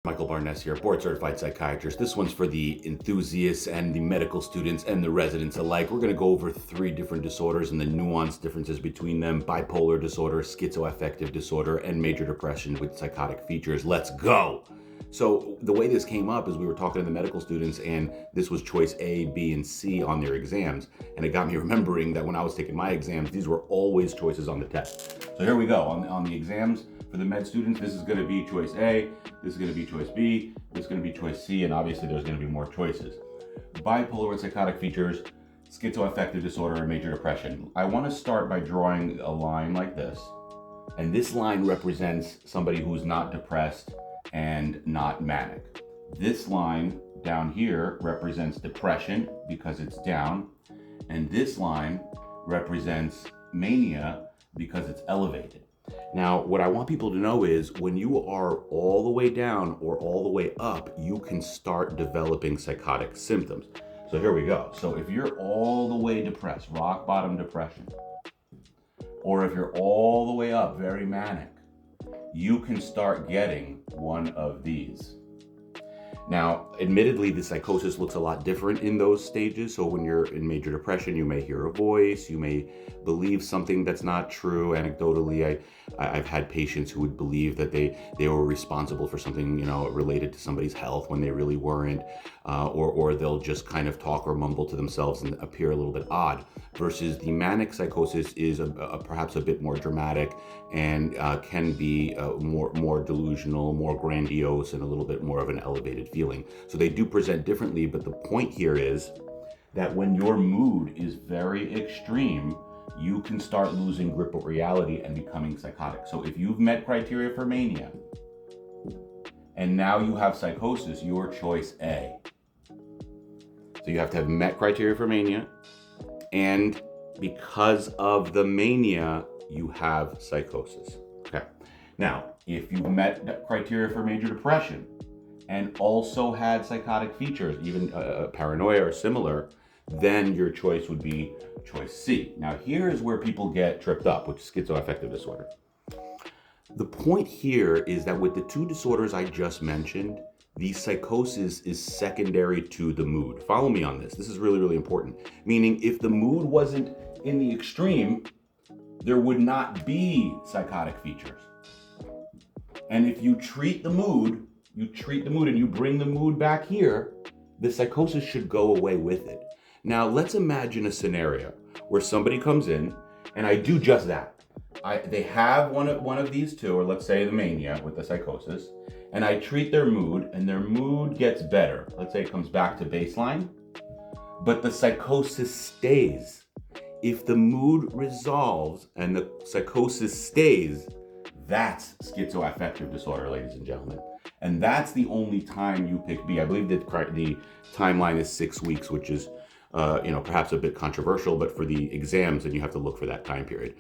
Michael Barnes here, board certified psychiatrist. This one's for the enthusiasts and the medical students and the residents alike. We're going to go over 3 different disorders and the nuanced differences between them: bipolar disorder, schizoaffective disorder, and major depression with psychotic features. Let's go. So the way this came up is we were talking to the medical students, and this was choice A, B, and C on their exams. And it got me remembering that when I was taking my exams, these were always choices on the test. So here we go. On the exams for the med students, this is going to be choice A, this is going to be choice B, this is going to be choice C, and obviously there's going to be more choices. Bipolar with psychotic features, schizoaffective disorder, and major depression. I want to start by drawing a line like this. And this line represents somebody who's not depressed and not manic. This line down here represents depression because it's down, and this line represents mania because it's elevated. Now, what I want people to know is when you are all the way down or all the way up, you can start developing psychotic symptoms. So here we go. So if you're all the way depressed, rock bottom depression, or if you're all the way up, very manic, you can start getting one of these. Now, admittedly, the psychosis looks a lot different in those stages. So when you're in major depression, you may hear a voice, you may believe something that's not true. Anecdotally, I've had patients who would believe that they were responsible for something, related to somebody's health when they really weren't, or they'll just kind of talk or mumble to themselves and appear a little bit odd. Versus the manic psychosis is perhaps a bit more dramatic and can be more delusional, more grandiose, and a little bit more of an elevated feeling. So they do present differently, but the point here is that when your mood is very extreme, you can start losing grip of reality and becoming psychotic. So if you've met criteria for mania and now you have psychosis, you're choice A. So you have to have met criteria for mania, and because of the mania, you have psychosis. Okay. Now, if you've met criteria for major depression and also had psychotic features, even paranoia or similar, then your choice would be choice C. Now, here's where people get tripped up, which is schizoaffective disorder. The point here is that with the 2 disorders I just mentioned, the psychosis is secondary to the mood. Follow me on this. This is really, really important. Meaning, if the mood wasn't in the extreme, there would not be psychotic features. And if you treat the mood and you bring the mood back here, the psychosis should go away with it. Now, let's imagine a scenario where somebody comes in, and I do just that. They have one of these 2, or let's say the mania with the psychosis, and I treat their mood, and their mood gets better. Let's say it comes back to baseline, but the psychosis stays. If the mood resolves and the psychosis stays, that's schizoaffective disorder, ladies and gentlemen. And that's the only time you pick B. I believe that the timeline is 6 weeks, which is perhaps a bit controversial, but for the exams, then you have to look for that time period.